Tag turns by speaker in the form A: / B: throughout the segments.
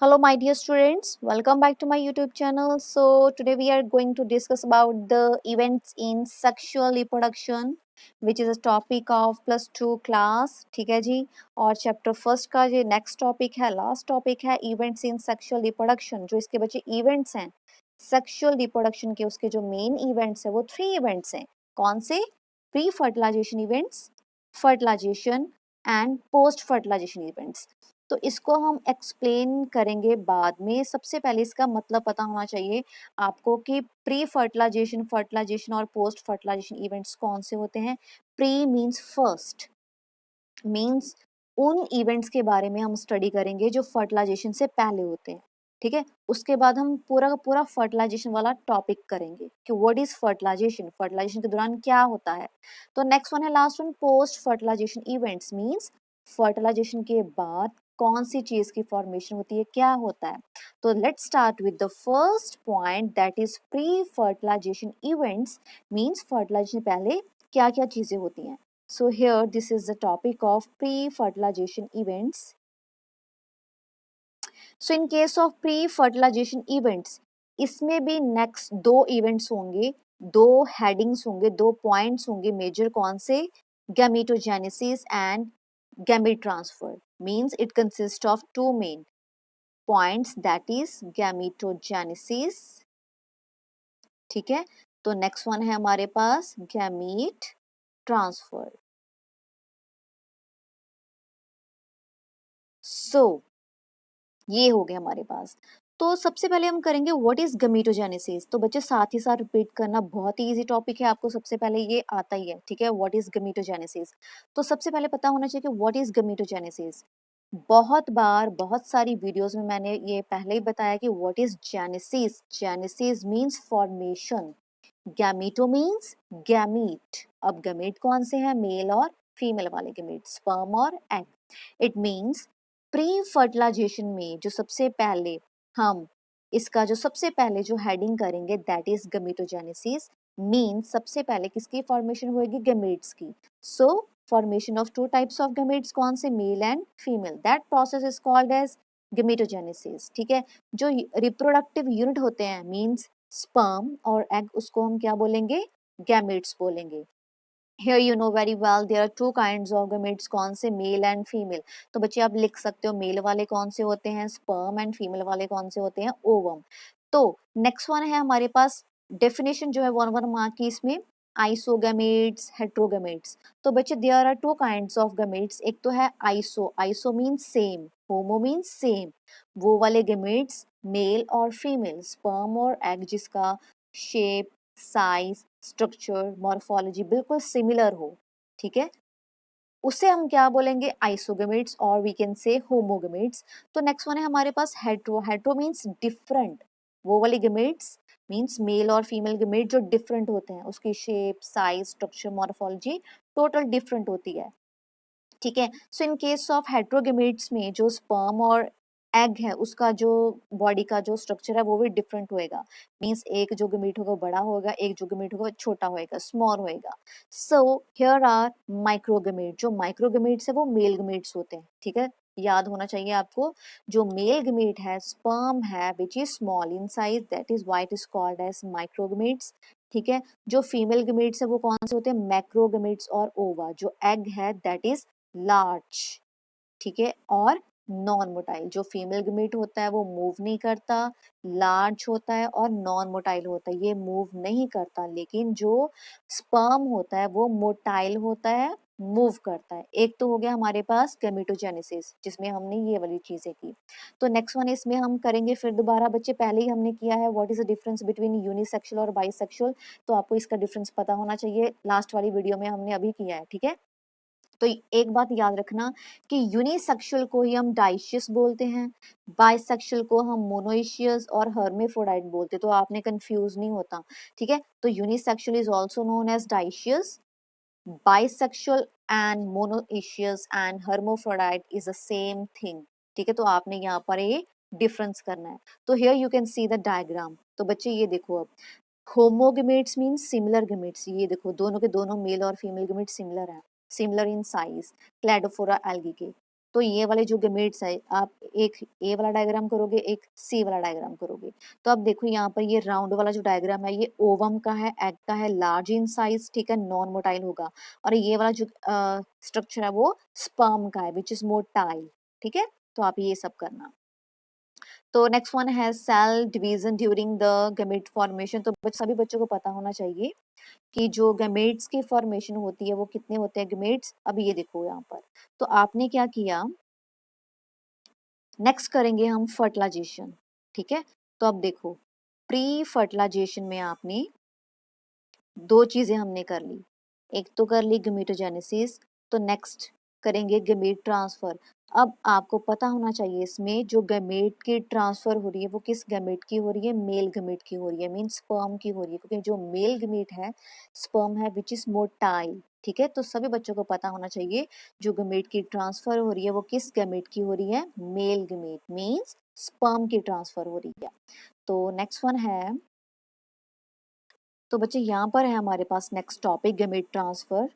A: Hello, my dear students. Welcome back to my YouTube channel. So today we are going to discuss about the events in sexual reproduction, which is a topic of +2 class. ठीक है जी. और chapter first का जो next topic है, last topic है events in sexual reproduction. जो इसके बच्चे इवेंट्स हैं सेक्सुअल रिप्रोडक्शन के, उसके जो मेन इवेंट्स है वो 3 इवेंट्स हैं. कौन से? Pre fertilization events, fertilization and post fertilization events. तो इसको हम एक्सप्लेन करेंगे बाद में. सबसे पहले इसका मतलब पता होना चाहिए आपको कि प्री फर्टिलाइजेशन, फर्टिलाइजेशन और पोस्ट फर्टिलाइजेशन इवेंट्स कौन से होते हैं. प्री मींस फर्स्ट, मींस उन इवेंट्स के बारे में हम स्टडी करेंगे जो फर्टिलाइजेशन से पहले होते हैं. ठीक है, उसके बाद हम पूरा का पूरा फर्टिलाइजेशन वाला टॉपिक करेंगे कि व्हाट इज फर्टिलाइजेशन, फर्टिलाइजेशन के दौरान क्या होता है. तो नेक्स्ट वन है last one, post fertilization events means fertilization के बाद कौन सी चीज की फॉर्मेशन होती है, क्या होता है. तो let's start with the first point, that is pre fertilization events. Means fertilization पहले क्या क्या चीजें होती हैं. So here this is the topic of pre-fertilization events. So in case of pre-fertilization events, इसमें भी नेक्स्ट 2 इवेंट्स होंगे, 2 हेडिंग्स होंगे, 2 पॉइंट्स होंगे मेजर. कौन से? Gametogenesis and gamete transfer. Means it consist of 2 main points, that is gametogenesis. ठीक है, तो नेक्स्ट वन है हमारे पास गैमेट ट्रांसफर. सो ये हो गया हमारे पास. तो सबसे पहले हम करेंगे व्हाट इज गमीटोजेनेसिस. तो बच्चे साथ ही साथ रिपीट करना, बहुत ही इजी टॉपिक है, आपको सबसे पहले ये आता ही है. ठीक है, व्हाट इज गमीटोजेनेसिस. तो सबसे पहले पता होना चाहिए कि व्हाट इज गमीटोजेनेसिस. बहुत बार बहुत सारी वीडियोस में मैंने ये पहले ही बताया कि what is genesis. Genesis means formation, gameto means gamete. अब गैमीट कौन से हैं? मेल और फीमेल वाले गैमीट, स्पर्म और egg. It means pre fertilization में जो सबसे पहले हम इसका जो सबसे पहले जो हेडिंग करेंगे दैट इज गमीटोजेनेसिस. मींस सबसे पहले किसकी फॉर्मेशन होगी? गैमेट्स की. So formation of 2 types of gametes. कौन से? Male and female. That process is called as gametogenesis. ठीक है, जो रिप्रोडक्टिव यूनिट होते हैं मींस स्पर्म और एग, उसको हम क्या बोलेंगे? गैमेट्स बोलेंगे. Here you know very well there are 2 kinds of gametes. कौन से? Male and female. तो बच्चे आप लिख सकते हो मेल वाले कौन से होते हैं? स्पर्म. एंड फीमेल वाले कौन से होते हैं? ओवम. तो नेक्स्ट वन है हमारे पास डेफिनेशन जो है 1 मार्क की इसमें, आइसोगैमेट्स, हेट्रोगैमेट्स. तो बच्चे there are 2 kinds of gametes. एक तो है iso, iso means same, homo means same. वो वाले गैमेट्स मेल और फीमेल, स्पर्म और एग, जिसका शेप, साइज, स्ट्रक्चर, मॉर्फोलॉजी बिल्कुल सिमिलर हो. ठीक है, उसे हम क्या बोलेंगे? आइसोगेमेट्स और वी कैन से होमोगेमेट्स. तो नेक्स्ट वन है हमारे पास हेट्रो. Hetero means different. वो वाले गेमेट्स मींस मेल और फीमेल गेमेट जो डिफरेंट होते हैं, उसकी shape, size, structure, morphology total different होती है. ठीक है, सो इन केस ऑफ हेट्रोगेमेट्स में जो स्पर्म और एग है उसका जो बॉडी का जो स्ट्रक्चर है वो भी डिफरेंट होएगा. मींस एक जो गमीट होगा बड़ा होगा, एक जो गमीट होगा छोटा होएगा, स्मॉल होएगा. So here are microgamete. जो माइक्रोगेमेट्स है वो मेल गमीट्स होते हैं. ठीक है, याद होना चाहिए आपको. जो मेल गमीट है, स्पर्म है which is small in size, that is why it is called as microgametes. ठीक है, जो फीमेल गमीट्स है वो कौन से होते हैं? मैक्रोगेमेट्स और ओवा. जो एग है दैट इज लार्ज. ठीक है, और नॉन मोटाइल. जो फीमेल गमीट होता है वो मूव नहीं करता, लार्ज होता है और नॉन मोटाइल होता है, ये मूव नहीं करता. लेकिन जो स्पर्म होता है वो मोटाइल होता है, मूव करता है. एक तो हो गया हमारे पास गैमेटोजेनेसिस जिसमें हमने ये वाली चीजें की. तो नेक्स्ट वन इसमें हम करेंगे फिर दोबारा. बच्चे पहले ही हमने किया है what is the difference between unisexual और बाइसेक्सुअल. तो आपको इसका डिफरेंस पता होना चाहिए, लास्ट वाली वीडियो में हमने अभी किया है. ठीक है, तो एक बात याद रखना कि यूनिसेक्सुअल को ही हम डाइशियस बोलते हैं, बाइसेक्सुअल को हम मोनोइशियस और हर्मेफ्रोडाइट बोलते हैं. तो आपने कंफ्यूज नहीं होता. ठीक है, तो unisexual is also known as dioecious, bisexual and monoecious and hermaphrodite is the same thing. ठीक है, तो आपने यहाँ पर ये डिफरेंस करना है. तो here you can see the diagram. तो बच्चे ये देखो, अब होमोगेमेट्स मीन्स सिमिलर गेमेट्स. ये देखो दोनों के दोनों मेल और फीमेल गेमेट्स सिमिलर हैं, similar in size, Cladophora algae के. तो ये वाले जो गैमेट्स है, आप एक ए वाला डायग्राम करोगे, एक सी वाला डायग्राम करोगे। तो अब देखो यहाँ पर ये राउंड वाला जो डायग्राम है ये ओवम का है, एग का है, लार्ज इन साइज, ठीक है, नॉन मोटाइल होगा। और ये वाला जो स्ट्रक्चर है वो स्पर्म का है विच इज मोटाइल, ठीक है। तो आप ये सब करना। तो नेक्स्ट वन है cell division during the gamete formation. तो सभी बच्चों को पता होना चाहिए कि जो गैमेट्स की फॉर्मेशन होती है वो कितने होते हैं गैमेट्स। अब ये देखो यहाँ पर, तो आपने क्या किया, नेक्स्ट करेंगे हम फर्टिलाइजेशन, ठीक है। तो अब देखो, प्री फर्टिलाइजेशन में आपने दो चीजें हमने कर ली, एक तो कर ली गमीटोजेनेसिस, तो नेक्स्ट करेंगे गमीट ट्रांसफर। अब आपको पता होना चाहिए इसमें जो गमीट की ट्रांसफर हो रही है वो किस गमीट की हो रही है, मेल गमीट की हो रही है, मीन स्पर्म की हो रही है, क्योंकि जो मेल गमीट है स्पर्म है विच इज मोटाइल, ठीक है। तो सभी बच्चों को पता होना चाहिए जो गमीट की ट्रांसफर हो रही है वो किस गमीट की हो रही है, मेल गमीट, मीन्स स्पर्म की ट्रांसफर हो रही है। तो नेक्स्ट वन है, तो बच्चे यहाँ पर है हमारे पास नेक्स्ट टॉपिक गैमेट ट्रांसफर,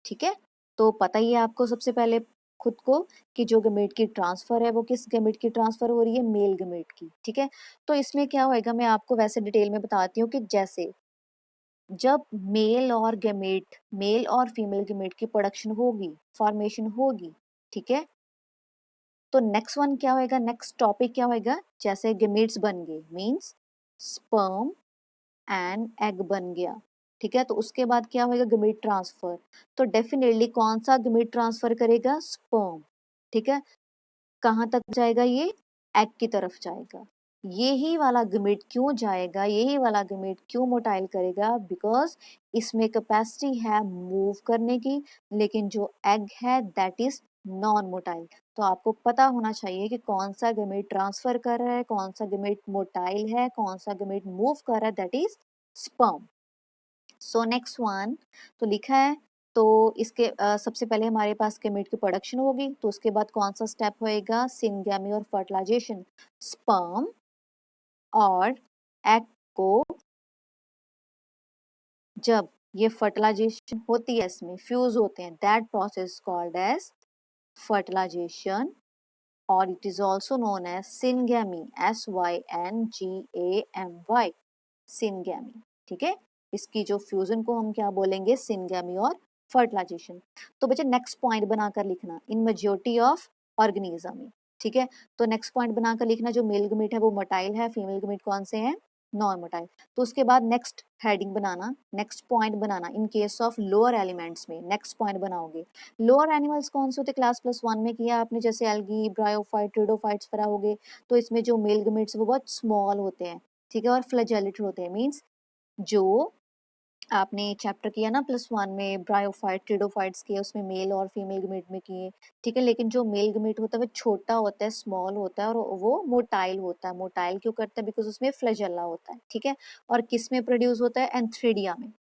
A: ठीक है। तो पता ही है आपको सबसे पहले खुद को कि जो गैमेट की ट्रांसफर है वो किस गैमेट की ट्रांसफर हो रही है, मेल गैमेट की, ठीक है। तो इसमें क्या होएगा, मैं आपको वैसे डिटेल में बताती हूँ कि जैसे जब मेल और फीमेल गैमेट की प्रोडक्शन होगी, फॉर्मेशन होगी, ठीक है, तो नेक्स्ट वन क्या होएगा, नेक्स्ट टॉपिक क्या होएगा, जैसे गैमेट्स बन गए मीन्स स्पर्म एंड एग बन गया, ठीक है। तो उसके बाद क्या होगा, गमीट ट्रांसफर। तो डेफिनेटली कौन सा गमीट ट्रांसफर करेगा, स्पर्म, ठीक है। कहाँ तक जाएगा ये, एग की तरफ जाएगा। यही वाला गमीट क्यों जाएगा, यही वाला गमीट क्यों मोटाइल करेगा, बिकॉज इसमें कैपेसिटी है मूव करने की, लेकिन जो एग है दैट इज नॉन मोटाइल। तो आपको पता होना चाहिए कि कौन सा गमीट ट्रांसफर कर रहा है, कौन सा गमीट मोटाइल है, कौन सा गमीट मूव कर रहा है, that is sperm. So next one, तो लिखा है, तो इसके सबसे पहले हमारे पास गैमेट की प्रोडक्शन होगी, तो उसके बाद कौन सा स्टेप होएगा, सिनगैमी और फर्टिलाइजेशन। स्पर्म और एग को जब ये फर्टिलाइजेशन होती है, इसमें फ्यूज होते हैं, that process called as fertilization, और it is also known as syngamy, SYNGAMY, syngamy, ठीक है। इसकी जो फ्यूजन को हम क्या बोलेंगे, सिनगैमी और फर्टिलाइजेशन। तो बच्चे नेक्स्ट पॉइंट बनाकर लिखना, इन मेजोरिटी ऑफ ऑर्गेनिज्म में, ठीक है। तो नेक्स्ट पॉइंट बनाकर लिखना, जो मेल गमीट है वो मोटाइल है, फीमेल गमीट कौन से हैं, नॉन मोटाइल। तो उसके बाद next heading banana, next point banana, in case of lower elements में नेक्स्ट पॉइंट बनाओगे। लोअर एनिमल्स कौन से होते, क्लास +1 में किया आपने, जैसे एल्गी, ब्रायोफाइट, ट्रिडोफाइट्स वगैरह हो गए। तो इसमें जो मेल गमीट्स वो बहुत स्मॉल होते हैं, ठीक है, और फ्लैजेलेटेड होते हैं, मीन्स जो आपने चैप्टर किया ना +1 में, ब्रायोफाइट, ट्रिडोफाइट्स किए, उसमें मेल और फीमेल गमीट में किए, ठीक है। लेकिन जो मेल गमीट होता है वो छोटा होता है, स्मॉल होता है, और वो मोटाइल होता है। मोटाइल क्यों करता है, बिकॉज उसमें फ्लैजेला होता है, ठीक है। और किस में प्रोड्यूस होता है, एंथ्रीडिया में।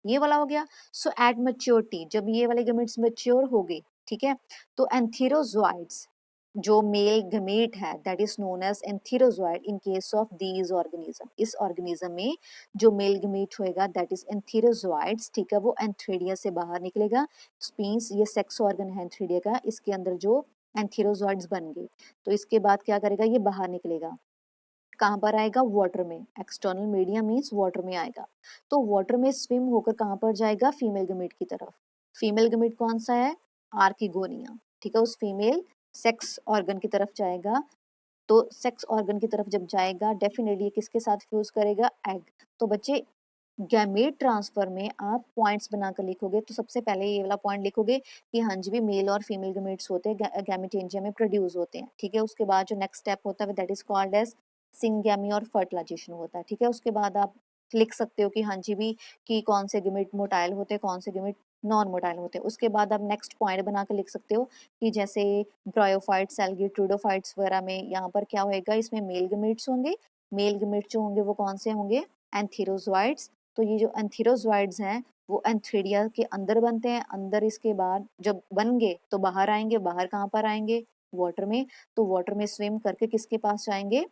A: ये वाला हो गया। सो एट मैच्योरिटी, जब ये वाले गमीट्स मैच्योर हो गए, ठीक है, तो एंथीरोजोइड्स, जो मेल गमीट है that is known as antherozoid in case of these organism. इस ऑर्गेनिज्म में जो मेल गमीट होएगा दैट इज एंथीरोजोइड्स, ठीक है, वो एंथ्रेडिया से बाहर निकलेगा। मींस ये सेक्स ऑर्गन है एंथ्रेडिया का, इसके अंदर जो एंथीरोजोइड्स बन गए, तो इसके बाद क्या करेगा, ये बाहर निकलेगा, कहाँ पर आएगा, वाटर में। एक्सटर्नल मीडियम मीन्स वाटर में आएगा। तो वाटर में स्विम होकर कहाँ पर जाएगा, फीमेल गमीट की तरफ। फीमेल गमीट कौन सा है, आर्किगोनिया, ठीक है, उस फीमेल सेक्स ऑर्गन की तरफ जाएगा। तो सेक्स ऑर्गन की तरफ जब जाएगा डेफिनेटली किसके साथ फ्यूज करेगा, एग। तो बच्चे गैमेट ट्रांसफर में आप पॉइंट्स बनाकर लिखोगे, तो सबसे पहले ये वाला पॉइंट लिखोगे कि हाँ जी भी मेल और फीमेल गैमेट्स होते हैं, गैमेटेंजिया में प्रोड्यूस होते हैं, ठीक है। उसके बाद जो नेक्स्ट स्टेप होता है that is called as syngamy और फर्टिलाइजेशन होता है, ठीक है। उसके बाद आप लिख सकते हो कि हाँ जी भी कि कौन से गैमेट मोटाइल होते हैं, कौन से गैमेट नॉन मोटाइल होते हैं। उसके बाद आप नेक्स्ट पॉइंट बनाकर लिख सकते हो कि जैसे ब्रायोफाइट्स, एल्गी, ट्रूडोफाइट्स वगैरह में यहाँ पर क्या होएगा, इसमें मेल गैमेट्स होंगे। मेल गैमेट जो होंगे वो कौन से होंगे, एंथीरोजोइड्स। तो ये जो एंथीरोजोइड्स हैं वो एंथ्रेडिया के अंदर बनते हैं, अंदर इसके बाद जब बन गए तो बाहर आएंगे, बाहर कहाँ पर आएंगे, वाटर में। तो वाटर में स्विम करके किसके पास जाएंगे,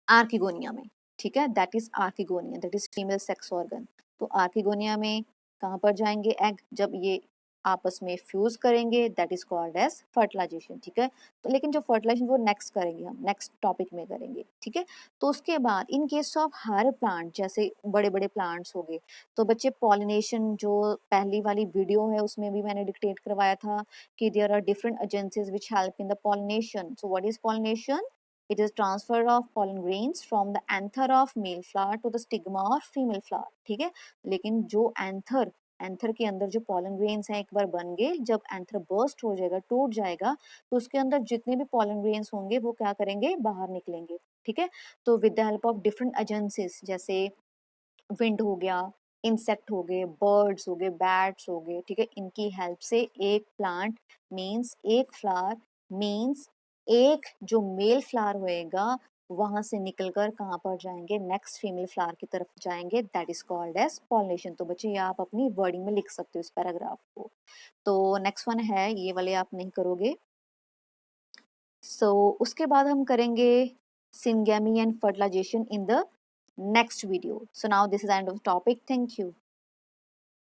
A: आर्किगोनिया में, ठीक है, that is archegonia, that is female sex organ. तो आर्किगोनिया में कहाँ पर जाएंगे, एग, जब ये आपस में फ्यूज करेंगे, that is called as fertilization, ठीक है। तो लेकिन जो फर्टिलाइजेशन वो नेक्स्ट करेंगे, हम नेक्स्ट टॉपिक में करेंगे, ठीक है। तो उसके बाद इन केस ऑफ हर प्लांट, जैसे बड़े बड़े प्लांट्स हो गए, तो बच्चे पॉलिनेशन जो पहली वाली वीडियो है उसमें भी मैंने डिक्टेट करवाया था कि there are different agencies which help in the pollination. So what is pollination? It is transfer of pollen grains from the anther of male flower to the stigma of female flower, ठीक है। लेकिन जो anther के अंदर जो pollen grains हैं एक बार बन गए, जब एंथर बर्स्ट हो जाएगा, टूट जाएगा, तो उसके अंदर जितने भी पॉलन ग्रेन्स होंगे वो क्या करेंगे, बाहर निकलेंगे, ठीक है। तो with the help of different agencies, जैसे विंड हो गया, इंसेक्ट हो गए, बर्ड्स हो गए, बैट्स हो गए, ठीक है, इनकी हेल्प से एक प्लांट मीन्स एक फ्लावर मीन्स एक जो मेल फ्लावर होएगा वहां से निकलकर कहाँ पर जाएंगे, नेक्स्ट फीमेल फ्लावर की तरफ जाएंगे, that is called as pollination. तो बच्चे ये आप अपनी वर्डिंग में लिख सकते हो इस पैराग्राफ को। तो नेक्स्ट वन है, ये वाले आप नहीं करोगे। उसके बाद हम करेंगे syngamy and fertilization in the next video. So now this is the end of the topic. Thank you.